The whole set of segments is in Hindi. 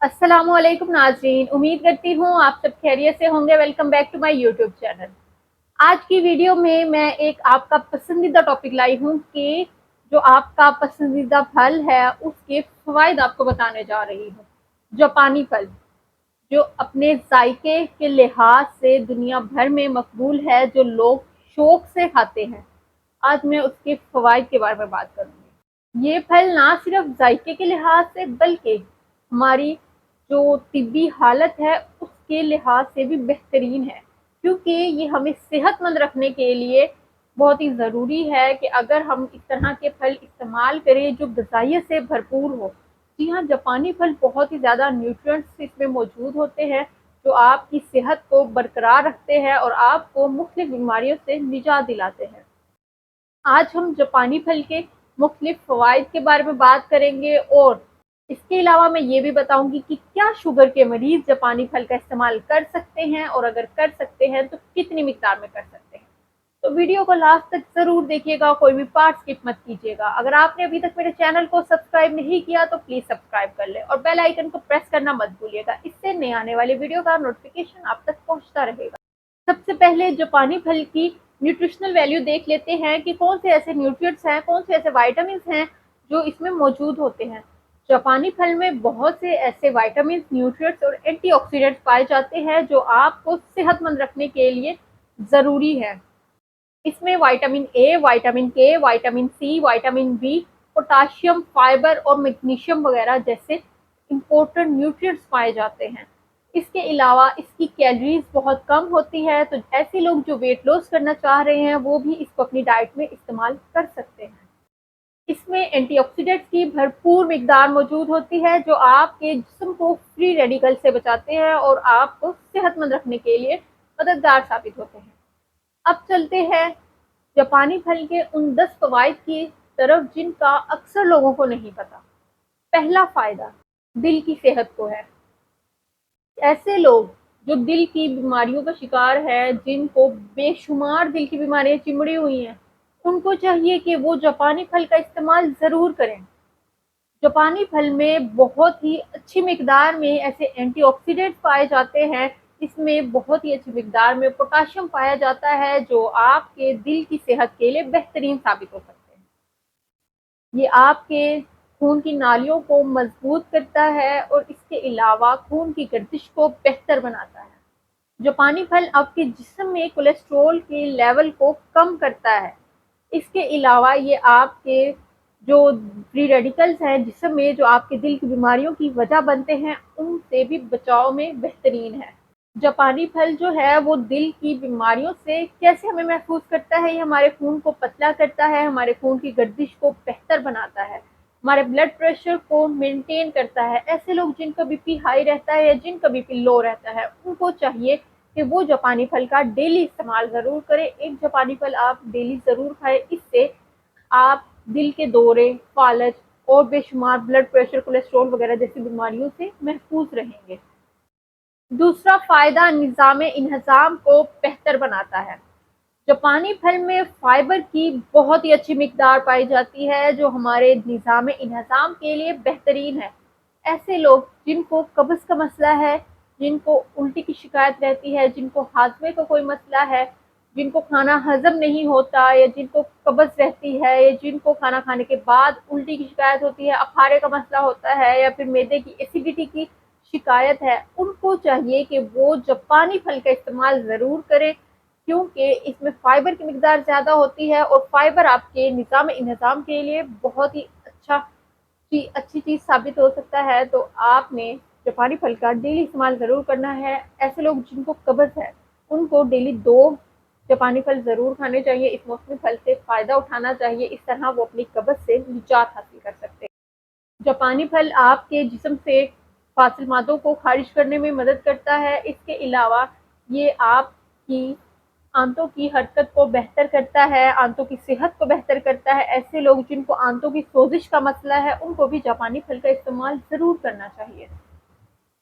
अस्सलामुअलैकुम नाज़रीन, उम्मीद करती हूँ आप सब खैरियत से होंगे। Welcome back to my YouTube channel. आज की वीडियो में मैं एक आपका पसंदीदा टॉपिक लाई हूँ कि जो आपका पसंदीदा फल है उसके फ़वाइद आपको बताने जा रही हूँ। जापानी फल जो अपने जायके के लिहाज से दुनिया भर में मकबूल है, जो लोग शौक से खाते हैं। आज मैं उसके फ़वाइद के बारे में बात करूँगी। ये फल ना सिर्फ जायके के लिहाज से बल्कि हमारी जो तिब्बी हालत है उसके लिहाज से भी बेहतरीन है, क्योंकि ये हमें सेहतमंद रखने के लिए बहुत ही ज़रूरी है कि अगर हम इस तरह के फल इस्तेमाल करें जो ग़िज़ाइयत से भरपूर हो। जी हाँ, जापानी फल बहुत ही ज़्यादा न्यूट्रिएंट्स इसमें मौजूद होते हैं जो आपकी सेहत को बरकरार रखते हैं और आपको मुख्तलिफ बीमारियों से निजात दिलाते हैं। आज हम जापानी फल के मुख्तलिफ फ़वाइद के बारे में बात करेंगे और इसके अलावा मैं ये भी बताऊंगी कि क्या शुगर के मरीज़ जापानी फल का इस्तेमाल कर सकते हैं और अगर कर सकते हैं तो कितनी मिकदार में कर सकते हैं। तो वीडियो को लास्ट तक ज़रूर देखिएगा, कोई भी पार्ट स्किप मत कीजिएगा। अगर आपने अभी तक मेरे चैनल को सब्सक्राइब नहीं किया तो प्लीज़ सब्सक्राइब कर लें और बेल आइकन को प्रेस करना मत भूलिएगा। इससे नए आने वाले वीडियो का नोटिफिकेशन आप तक पहुँचता रहेगा। सबसे पहले जापानी फल की न्यूट्रिशनल वैल्यू देख लेते हैं कि कौन से ऐसे न्यूट्रिएंट्स हैं, कौन से ऐसे विटामिन्स हैं जो इसमें मौजूद होते हैं। जापानी फल में बहुत से ऐसे विटामिन्स, न्यूट्रिएंट्स और एंटीऑक्सीडेंट्स पाए जाते हैं जो आपको सेहतमंद रखने के लिए ज़रूरी है। इसमें vitamin A, vitamin K, vitamin C, vitamin B, potassium, fibre और मैग्नीशियम वगैरह जैसे इम्पोर्टेंट न्यूट्रिएंट्स पाए जाते हैं। इसके अलावा इसकी कैलोरीज बहुत कम होती है, तो ऐसे लोग जो वेट लॉस करना चाह रहे हैं वो भी इसको अपनी डाइट में इस्तेमाल कर सकते हैं। इसमें एंटीऑक्सीडेंट्स की भरपूर मिकदार मौजूद होती है जो आपके जिस्म को फ्री रेडिकल से बचाते हैं और आपको सेहतमंद रखने के लिए मददगार साबित होते हैं। अब चलते हैं जापानी फल के उन 10 फ़वाइद की तरफ जिनका अक्सर लोगों को नहीं पता। पहला फ़ायदा दिल की सेहत को है। ऐसे लोग जो दिल की बीमारियों का शिकार है, जिनको बेशुमार दिल की बीमारियां चिमड़ी हुई हैं, उनको चाहिए कि वो जापानी फल का इस्तेमाल ज़रूर करें। जापानी फल में बहुत ही अच्छी मिकदार में ऐसे एंटीऑक्सीडेंट पाए जाते हैं। इसमें बहुत ही अच्छी मिकदार में पोटेशियम पाया जाता है जो आपके दिल की सेहत के लिए बेहतरीन साबित हो सकते हैं। ये आपके खून की नालियों को मजबूत करता है और इसके अलावा खून की गर्दिश को बेहतर बनाता है। जापानी फल आपके जिस्म में कोलेस्ट्रॉल के लेवल को कम करता है। इसके अलावा ये आपके जो फ्री रेडिकल्स हैं जिस्म में, जो आपके दिल की बीमारियों की वजह बनते हैं, उनसे भी बचाव में बेहतरीन है। जापानी फल जो है वो दिल की बीमारियों से कैसे हमें महफूज करता है, ये हमारे खून को पतला करता है, हमारे खून की गर्दिश को बेहतर बनाता है, हमारे ब्लड प्रेशर को मेंटेन करता है। ऐसे लोग जिनका बीपी हाई रहता है या जिनका बीपी लो रहता है, उनको चाहिए कि वो जापानी फल का डेली इस्तेमाल ज़रूर करें। एक जापानी फल आप डेली ज़रूर खाएं, इससे आप दिल के दौरे, फालज और बेशुमार ब्लड प्रेशर, कोलेस्ट्रॉल वगैरह जैसी बीमारियों से महफूज रहेंगे। दूसरा फ़ायदा निज़ाम इंहज़ाम को बेहतर बनाता है। जापानी फल में फाइबर की बहुत ही अच्छी मिकदार पाई जाती है जो हमारे निज़ाम इंहज़ाम के लिए बेहतरीन है। ऐसे लोग जिनको कब्ज़ का मसला है, जिनको उल्टी की शिकायत रहती है, जिनको हाज़मे का कोई मसला है, जिनको खाना हज़म नहीं होता या जिनको कब्ज़ रहती है या जिनको खाना खाने के बाद उल्टी की शिकायत होती है, अफारे का मसला होता है या फिर मैदे की एसिडिटी की शिकायत है, उनको चाहिए कि वो जापानी फल का इस्तेमाल ज़रूर करें, क्योंकि इसमें फ़ाइबर की मिकदार ज़्यादा होती है और फ़ाइबर आपके निज़ाम इंहज़ाम के लिए बहुत ही अच्छी चीज़ साबित हो सकता है। तो आपने जापानी फल का डेली इस्तेमाल ज़रूर करना है। ऐसे लोग जिनको कब्ज़ है, उनको डेली 2 जापानी फल ज़रूर खाने चाहिए। इस मौसमी फल से फ़ायदा उठाना चाहिए, इस तरह वो अपनी कब्ज़ से निजात हासिल कर सकते हैं। जापानी फल आपके जिस्म से फासिल मादों को खारिज करने में मदद करता है। इसके अलावा ये आपकी आंतों की हरकत को बेहतर करता है, आंतों की सेहत को बेहतर करता है। ऐसे लोग जिनको आंतों की सोजिश का मसला है, उनको भी जापानी फल का इस्तेमाल ज़रूर करना चाहिए।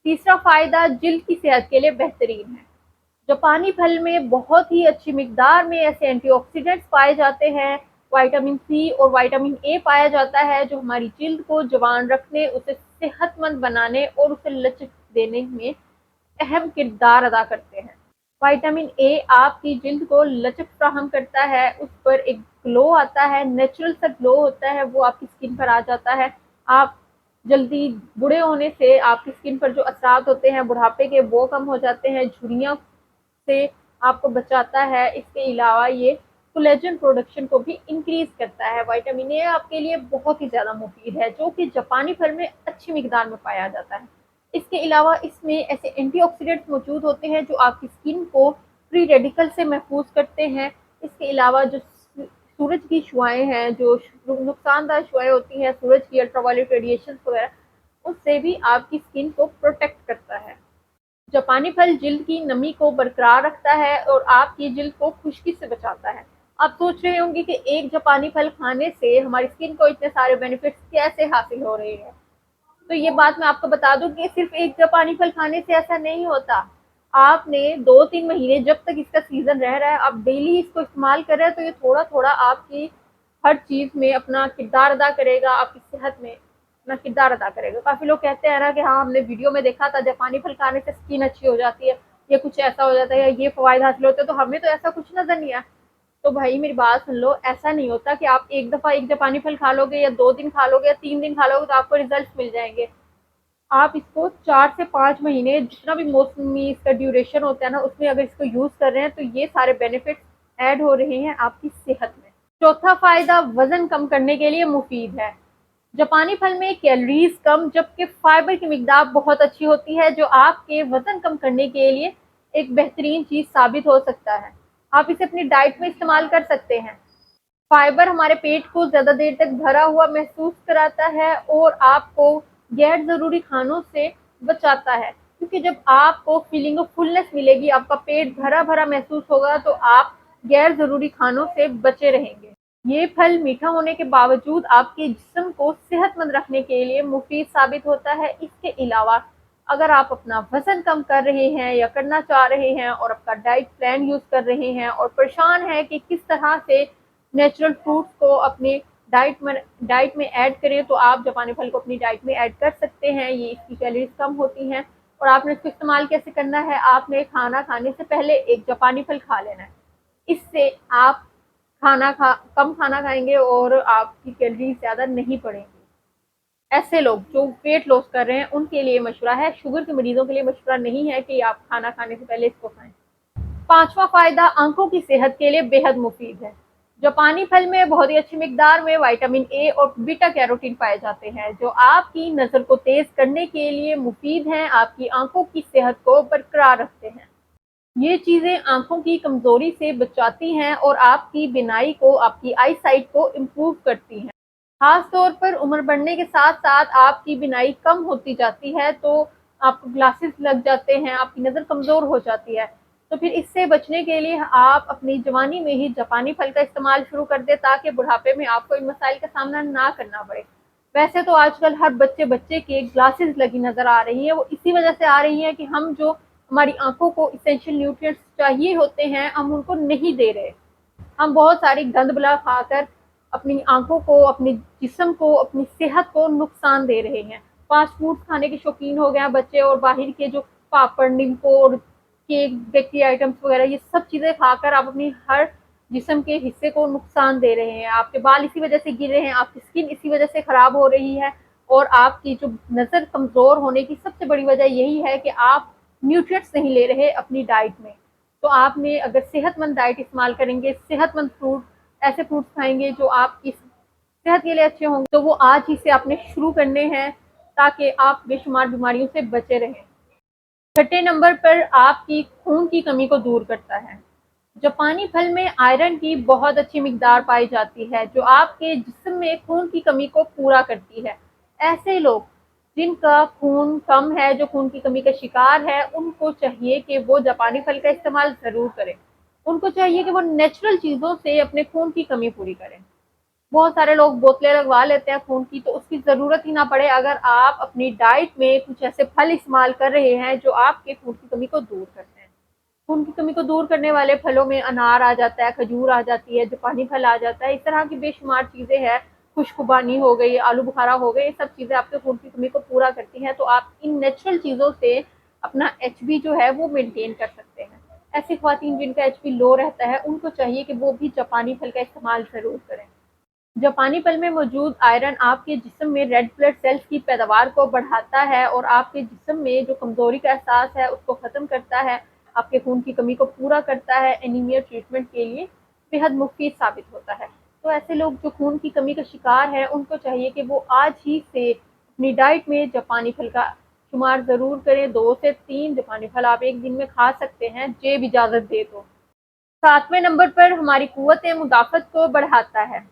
तीसरा फ़ायदा जिल्द की सेहत के लिए बेहतरीन है। जापानी फल में बहुत ही अच्छी मिकदार में ऐसे एंटीऑक्सीडेंट्स पाए जाते हैं। विटामिन सी और विटामिन ए पाया जाता है जो हमारी जिल्द को जवान रखने, उसे सेहतमंद बनाने और उसे लचक देने में अहम किरदार अदा करते हैं। विटामिन ए आपकी जिल्द को लचक फ्राहम करता है, उस पर एक ग्लो आता है, नेचुरल सा ग्लो होता है, वो आपकी स्किन पर आ जाता है। आप जल्दी बूढ़े होने से आपकी स्किन पर जो असरात होते हैं बुढ़ापे के, वो कम हो जाते हैं, झुर्रियों से आपको बचाता है। इसके अलावा ये कोलेजन प्रोडक्शन को भी इंक्रीज करता है। विटामिन ए आपके लिए बहुत ही ज़्यादा मुफीद है, जो कि जापानी फल में अच्छी मिकदार में पाया जाता है। इसके अलावा इसमें ऐसे एंटीऑक्सीडेंट्स मौजूद होते हैं जो आपकी स्किन को फ्री रेडिकल से महफूज करते हैं। इसके अलावा जो सूरज की शुआएं हैं, जो नुकसानदायक शुआएं होती हैं सूरज की, अल्ट्रावायलेट रेडिएशन वगैरह, उससे भी आपकी स्किन को प्रोटेक्ट करता है। जापानी फल जिल्द की नमी को बरकरार रखता है और आपकी जिल्द को खुश्की से बचाता है। आप सोच रहे होंगे कि एक जापानी फल खाने से हमारी स्किन को इतने सारे बेनिफिट्स कैसे हासिल हो रहे हैं। तो ये बात मैं आपको बता दूं कि सिर्फ एक जापानी फल खाने से ऐसा नहीं होता। आपने 2-3 महीने जब तक इसका सीजन रह रहा है, आप डेली इसको इस्तेमाल कर रहे हैं, तो ये थोड़ा थोड़ा आपकी हर चीज में अपना किरदार अदा करेगा, आपकी सेहत में अपना किरदार अदा करेगा। काफी लोग कहते हैं ना कि हाँ, हमने वीडियो में देखा था जापानी फल खाने से स्किन अच्छी हो जाती है, ये कुछ ऐसा हो जाता है, या ये फवायद हासिल होते हैं, तो हमें तो ऐसा कुछ नजर नहीं आया। तो भाई मेरी बात सुन लो, ऐसा नहीं होता कि आप एक दफा एक जापानी फल खा लोगे या 2 दिन खा लोगे या 3 दिन खा लोगे तो आपको रिजल्ट मिल जाएंगे। आप इसको 4 से 5 महीने, जितना भी मौसमी इसका ड्यूरेशन होता है ना, उसमें अगर इसको यूज कर रहे हैं तो ये सारे बेनिफिट्स ऐड हो रहे हैं आपकी सेहत में। चौथा फायदा वजन कम करने के लिए मुफीद है। जापानी फल में कैलोरीज कम जबकि फाइबर की मिकदार बहुत अच्छी होती है, जो आपके वजन कम करने के लिए एक बेहतरीन चीज साबित हो सकता है। आप इसे अपनी डाइट में इस्तेमाल कर सकते हैं। फाइबर हमारे पेट को ज़्यादा देर तक भरा हुआ महसूस कराता है और आपको गैर ज़रूरी खानों से बचाता है, क्योंकि जब आपको फीलिंग ऑफ फुलनेस मिलेगी, आपका पेट भरा-भरा महसूस होगा, तो आप गैर ज़रूरी खानों से बचे रहेंगे। ये फल मीठा होने के बावजूद आपके जिस्म को सेहतमंद रखने के लिए मुफीद साबित होता है। इसके अलावा अगर आप अपना वज़न कम कर रहे हैं या करना चाह रहे हैं और आपका डाइट प्लान यूज़ कर रहे हैं और परेशान हैं कि किस तरह से नेचुरल फ्रूट्स को अपने डाइट में ऐड करें, तो आप जापानी फल को अपनी डाइट में ऐड कर सकते हैं। ये इसकी कैलोरीज कम होती हैं। और आपने इसको इस्तेमाल कैसे करना है, आपने खाना खाने से पहले एक जापानी फल खा लेना है। इससे आप कम खाना खाएंगे और आपकी कैलोरीज ज़्यादा नहीं पड़ेंगी। ऐसे लोग जो वेट लॉस कर रहे हैं उनके लिए मशवरा है, शुगर के मरीजों के लिए मशवरा नहीं है कि आप खाना खाने से पहले इसको खाएं। पांचवा फायदा आंखों की सेहत के लिए बेहद मुफीद है। जापानी फल में बहुत ही अच्छी मिकदार में विटामिन ए और बीटा कैरोटीन पाए जाते हैं, जो आपकी नज़र को तेज करने के लिए मुफीद हैं, आपकी आंखों की सेहत को बरकरार रखते हैं। ये चीज़ें आंखों की कमजोरी से बचाती हैं और आपकी बिनाई को, आपकी आई साइट को इम्प्रूव करती हैं। खास तौर पर उम्र बढ़ने के साथ साथ आपकी बिनाई कम होती जाती है, तो आपको ग्लासेस लग जाते हैं, आपकी नज़र कमज़ोर हो जाती है। तो फिर इससे बचने के लिए आप अपनी जवानी में ही जापानी फल का इस्तेमाल शुरू कर दें, ताकि बुढ़ापे में आपको इन मसाइल का सामना ना करना पड़े। वैसे तो आजकल हर बच्चे के ग्लासेस लगी नज़र आ रही हैं, वो इसी वजह से आ रही हैं कि हम जो हमारी आंखों को इसेंशियल न्यूट्रिएंट्स चाहिए होते हैं, हम उनको नहीं दे रहे। हम बहुत सारी गंद बला खाकर अपनी आंखों को, अपने जिस्म को, अपनी सेहत को नुकसान दे रहे हैं। फास्ट फूड खाने के शौकीन हो गए हैं बच्चे, और बाहर के जो पापड़, निम्को, केक, बेकरी आइटम्स वगैरह, ये सब चीज़ें खाकर आप अपनी हर जिस्म के हिस्से को नुकसान दे रहे हैं। आपके बाल इसी वजह से गिर रहे हैं, आपकी स्किन इसी वजह से खराब हो रही है, और आपकी जो नज़र कमज़ोर होने की सबसे बड़ी वजह यही है कि आप न्यूट्रिएंट्स नहीं ले रहे अपनी डाइट में। तो आपने अगर सेहतमंद डाइट इस्तेमाल करेंगे, सेहतमंद फ्रूट, ऐसे फ्रूट्स खाएंगे जो आपकी सेहत के लिए अच्छे होंगे, तो वो आज ही से आपने शुरू करने हैं, ताकि आप बेशुमार बीमारियों से बचे रहें। छठे नंबर पर आपकी खून की कमी को दूर करता है। जापानी फल में आयरन की बहुत अच्छी मिकदार पाई जाती है, जो आपके जिस्म में खून की कमी को पूरा करती है। ऐसे लोग जिनका खून कम है, जो खून की कमी का शिकार है, उनको चाहिए कि वो जापानी फल का इस्तेमाल ज़रूर करें। उनको चाहिए कि वो नेचुरल चीज़ों से अपने खून की कमी पूरी करें। बहुत सारे लोग बोतलें लगवा लेते हैं खून की, तो उसकी ज़रूरत ही ना पड़े अगर आप अपनी डाइट में कुछ ऐसे फल इस्तेमाल कर रहे हैं जो आपके खून की कमी को दूर करते हैं। खून की कमी को दूर करने वाले फलों में अनार आ जाता है, खजूर आ जाती है, जापानी फल आ जाता है, इस तरह की बेशुमार चीज़ें हैं खुशकुबानी हो गई, आलू बुखारा हो गए, ये सब चीज़ें आपके खून की कमी को पूरा करती हैं। तो आप इन नेचुरल चीज़ों से अपना एचबी जो है वो मेंटेन कर सकते हैं। ऐसी ख्वातीन जिनका एचबी लो रहता है, उनको चाहिए कि वो भी जापानी फल का इस्तेमाल ज़रूर करें। जापानी फल में मौजूद आयरन आपके जिस्म में रेड ब्लड सेल्स की पैदावार को बढ़ाता है और आपके जिस्म में जो कमज़ोरी का एहसास है उसको ख़त्म करता है, आपके खून की कमी को पूरा करता है। एनीमिया ट्रीटमेंट के लिए बेहद मुफीद साबित होता है। तो ऐसे लोग जो खून की कमी का शिकार हैं, उनको चाहिए कि वो आज ही से अपनी डाइट में जापानी फल का शुमार ज़रूर करें। 2 से 3 जापानी फल आप एक दिन में खा सकते हैं, जेब इजाज़त दे तो। 7वें नंबर पर हमारी क़ुव्वत मुदाफ़त को बढ़ाता है।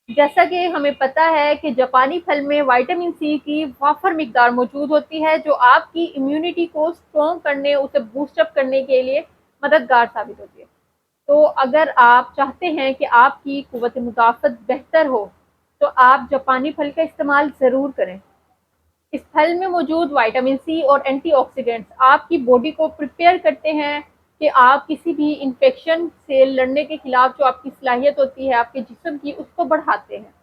जैसा कि हमें पता है कि जापानी फल में विटामिन सी की वाफर मिकदार मौजूद होती है, जो आपकी इम्यूनिटी को स्ट्रॉन्ग करने, उसे बूस्ट अप करने के लिए मददगार साबित होती है। तो अगर आप चाहते हैं कि आपकी क़ुव्वत मुदाफ़त बेहतर हो, तो आप जापानी फल का इस्तेमाल ज़रूर करें। इस फल में मौजूद विटामिन सी और एंटीऑक्सीडेंट्स आपकी बॉडी को प्रिपेयर करते हैं कि आप किसी भी इन्फेक्शन से लड़ने के खिलाफ जो आपकी सलाहियत होती है आपके जिस्म की, उसको बढ़ाते हैं।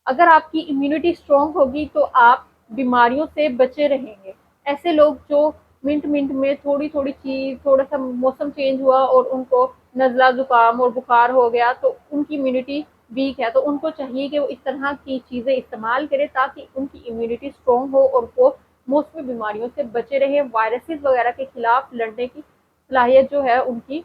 अगर आपकी इम्यूनिटी स्ट्रॉन्ग होगी तो आप बीमारियों से बचे रहेंगे। ऐसे लोग जो मिनट-मिनट में थोड़ी-थोड़ी चीज़, थोड़ा-सा मौसम चेंज हुआ और उनको नज़ला, ज़ुकाम और बुखार हो गया, तो उनकी इम्यूनिटी वीक है, तो उनको चाहिए कि वो इस तरह की चीज़ें इस्तेमाल करें ताकि उनकी इम्यूनिटी स्ट्रॉन्ग हो और वो मौसमी बीमारियों से बचे रहें, वायरसेस वगैरह के खिलाफ लड़ने की सलाहियत जो है उनकी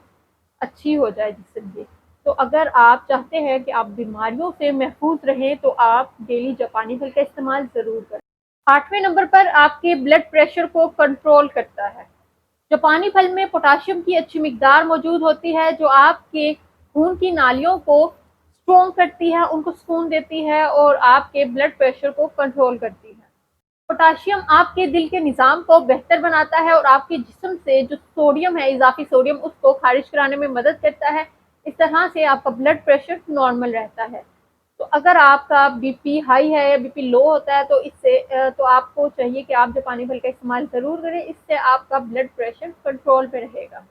अच्छी हो जाए जिसम की। तो अगर आप चाहते हैं कि आप बीमारियों से महफूज रहें, तो आप डेली जापानी फल का इस्तेमाल ज़रूर करें। 8वें नंबर पर आपके ब्लड प्रेशर को कंट्रोल करता है। जापानी फल में पोटाशियम की अच्छी मिकदार मौजूद होती है, जो आपके खून की नालियों को स्ट्रॉन्ग करती है, उनको सुकून देती है और आपके ब्लड प्रेशर को कंट्रोल करती है। पोटाशियम आपके दिल के निज़ाम को बेहतर बनाता है और आपके जिस्म से जो सोडियम है, इज़ाफ़ी सोडियम, उसको ख़ारिज कराने में मदद करता है। इस तरह से आपका ब्लड प्रेशर नॉर्मल रहता है। तो अगर आपका बीपी हाई है या बीपी लो होता है, तो तो आपको चाहिए कि आप जापानी फल का इस्तेमाल ज़रूर करें, इससे आपका ब्लड प्रेशर कंट्रोल पे रहेगा।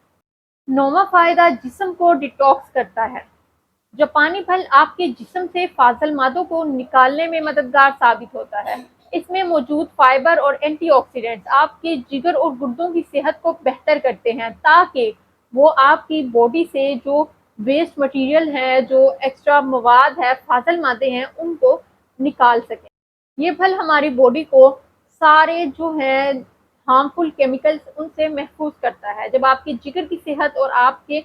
9वां फ़ायदा जिस्म को डिटॉक्स करता है। जापानी फल आपके जिस्म से फाजल मादों को निकालने में मददगार साबित होता है। इसमें मौजूद फाइबर और एंटीऑक्सीडेंट्स आपके जिगर और गुर्दों की सेहत को बेहतर करते हैं, ताकि वो आपकी बॉडी से जो वेस्ट मटेरियल है, जो एक्स्ट्रा मवाद है, फाजल मादे हैं, उनको निकाल सकें। ये फल हमारी बॉडी को सारे जो हैं हार्मफुल केमिकल्स उनसे महफूज करता है। जब आपकी जिगर की सेहत और आपके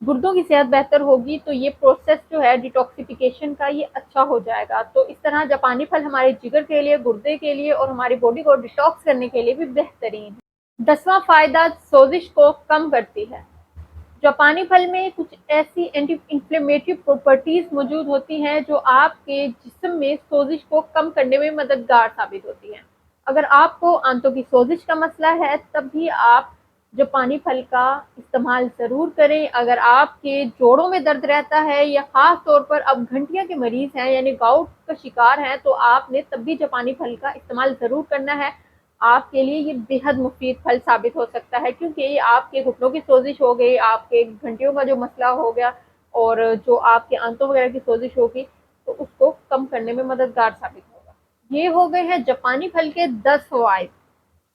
गुर्दों की सेहत बेहतर होगी, तो ये प्रोसेस जो है डिटॉक्सिफिकेशन का, ये अच्छा हो जाएगा। तो इस तरह जापानी फल हमारे जिगर के लिए, गुर्दे के लिए और हमारी बॉडी को डिटॉक्स करने के लिए भी बेहतरीन है। 10वां फ़ायदा सोजिश को कम करती है। जापानी फल में कुछ ऐसी एंटी इन्फ्लेमेटरी प्रॉपर्टीज़ मौजूद होती हैं जो आपके जिस्म में सोजिश को कम करने में मददगार साबित होती हैं। अगर आपको आंतों की सोजिश का मसला है, तब भी आप जापानी फल का इस्तेमाल ज़रूर करें। अगर आपके जोड़ों में दर्द रहता है या ख़ास तौर पर आप गठिया के मरीज़ हैं, यानी गाउट का शिकार हैं, तो आपने तब भी जापानी फल का इस्तेमाल ज़रूर करना है। आपके लिए ये बेहद मुफीद फल साबित हो सकता है, क्योंकि ये आपके घुटनों की सोजिश हो गई, आपके घंटियों का जो मसला हो गया और जो आपके आंतों वगैरह की सोजिश होगी, तो उसको कम करने में मददगार साबित होगा। ये हो गए हैं जापानी फल के 10 फ़वाइद।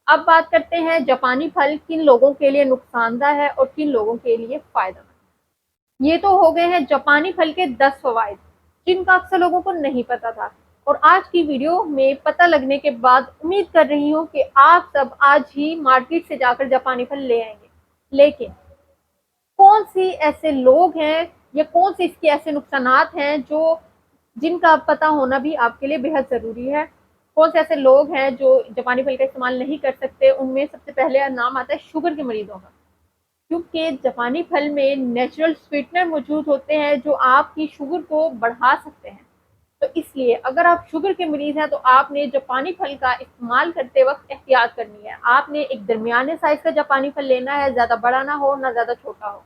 अब बात करते हैं जापानी फल किन लोगों के लिए नुकसानदा है और किन लोगों के लिए फ़ायदेमंद। ये तो हो गए हैं जापानी फल के 10 फ़वाइद, जिनका अक्सर लोगों को नहीं पता था। और आज की वीडियो में पता लगने के बाद उम्मीद कर रही हूँ कि आप सब आज ही मार्केट से जाकर जापानी फल ले आएंगे। लेकिन कौन सी ऐसे लोग हैं या कौन से इसके ऐसे नुकसानात हैं जो जिनका पता होना भी आपके लिए बेहद ज़रूरी है। कौन से ऐसे लोग हैं जो जापानी फल का इस्तेमाल नहीं कर सकते, उनमें सबसे पहले नाम आता है शुगर के मरीज़ों का। क्योंकि जापानी फल में नेचुरल स्वीटनर मौजूद होते हैं जो आपकी शुगर को बढ़ा सकते हैं। तो इसलिए अगर आप शुगर के मरीज़ हैं, तो आपने जापानी फल का इस्तेमाल करते वक्त एहतियात करनी है। आपने एक दरमियाने साइज़ का जापानी फल लेना है, ज़्यादा बड़ा ना हो, ना ज़्यादा छोटा हो,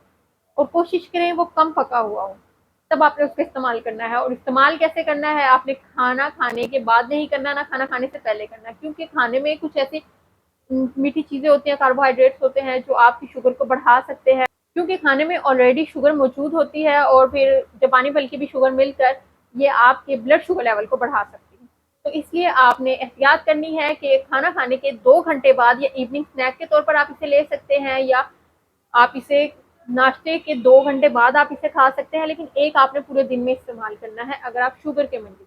और कोशिश करें वो कम पका हुआ हो, तब आपने उसका इस्तेमाल करना है। और इस्तेमाल कैसे करना है, आपने खाना खाने के बाद नहीं करना, ना खाना खाने से पहले करना है, क्योंकि खाने में कुछ ऐसी मीठी चीज़ें होती हैं, कार्बोहाइड्रेट्स होते हैं जो आपकी शुगर को बढ़ा सकते हैं। क्योंकि खाने में ऑलरेडी शुगर मौजूद होती है और फिर जापानी फल की भी शुगर मिलकर ये आपके ब्लड शुगर लेवल को बढ़ा सकती है। तो इसलिए आपने एहतियात करनी है कि खाना खाने के 2 घंटे बाद या इवनिंग स्नैक के तौर पर आप इसे ले सकते हैं, या आप इसे नाश्ते के 2 घंटे बाद आप इसे खा सकते हैं, लेकिन एक आपने पूरे दिन में इस्तेमाल करना है अगर आप शुगर के मरीज हैं।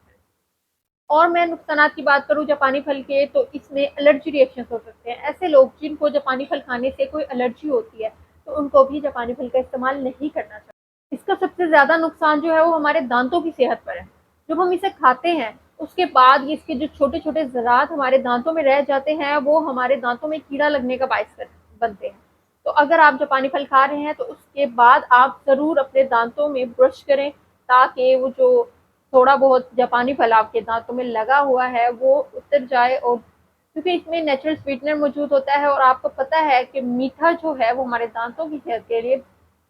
और मैं नुकसानात की बात करूँ जापानी फल के, तो इसमें एलर्जी रिएक्शन हो सकते हैं। ऐसे लोग जिनको जापानी फल खाने से कोई एलर्जी होती है, तो उनको भी जापानी फल का इस्तेमाल नहीं करना चाहिए। इसका सबसे ज़्यादा नुकसान जो है वो हमारे दांतों की सेहत पर है। जब हम इसे खाते हैं उसके बाद इसके जो छोटे-छोटे ज़रात हमारे दांतों में रह जाते हैं, वो हमारे दांतों में कीड़ा लगने का बायस बनते हैं। तो अगर आप जापानी फल खा रहे हैं तो उसके बाद आप ज़रूर अपने दांतों में ब्रश करें, ताकि वो जो थोड़ा बहुत जापानी फल आपके दांतों में लगा हुआ है वो उतर जाए। और क्योंकि इसमें नेचुरल स्वीटनर मौजूद होता है और आपको पता है कि मीठा जो है वो हमारे दांतों की सेहत के लिए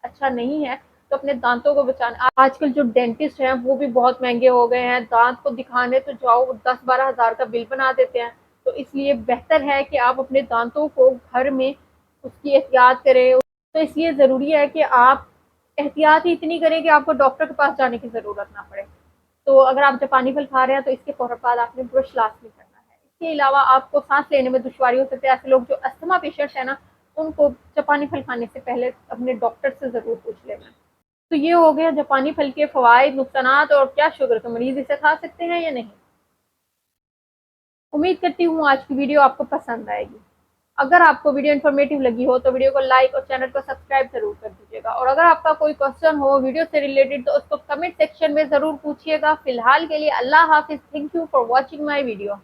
अच्छा नहीं है, तो अपने दांतों को बचाना। आजकल जो डेंटिस्ट हैं वो भी बहुत महंगे हो गए हैं, दांत को दिखाने तो जाओ 10-12 हज़ार का बिल बना देते हैं। तो इसलिए बेहतर है कि आप अपने दांतों को घर में उसकी एहतियात करें। तो इसलिए ज़रूरी है कि आप एहतियात ही इतनी करें कि आपको डॉक्टर के पास जाने की ज़रूरत ना पड़े। तो अगर आप जापानी फल खा रहे हैं तो इसके फ़ौरन बाद आपने ब्रश लाज़मी करना है। इसके अलावा आपको सांस लेने में दुश्वारी हो सकती है। ऐसे लोग जो अस्थमा पेशेंट्स हैं ना, उनको जापानी फल खाने से पहले अपने डॉक्टर से ज़रूर पूछ लेना। तो ये हो गया जापानी फल के फ़वाइद, नुकसानात और क्या शुगर के मरीज़ इसे खा सकते हैं या नहीं। उम्मीद करती हूँ आज की वीडियो आपको पसंद आएगी। अगर आपको वीडियो इन्फॉर्मेटिव लगी हो तो वीडियो को लाइक और चैनल को सब्सक्राइब ज़रूर कर दीजिएगा। और अगर आपका कोई क्वेश्चन हो वीडियो से रिलेटेड तो उसको कमेंट सेक्शन में ज़रूर पूछिएगा। फ़िलहाल के लिए अल्लाह हाफ़िज़। Thank you for watching my video.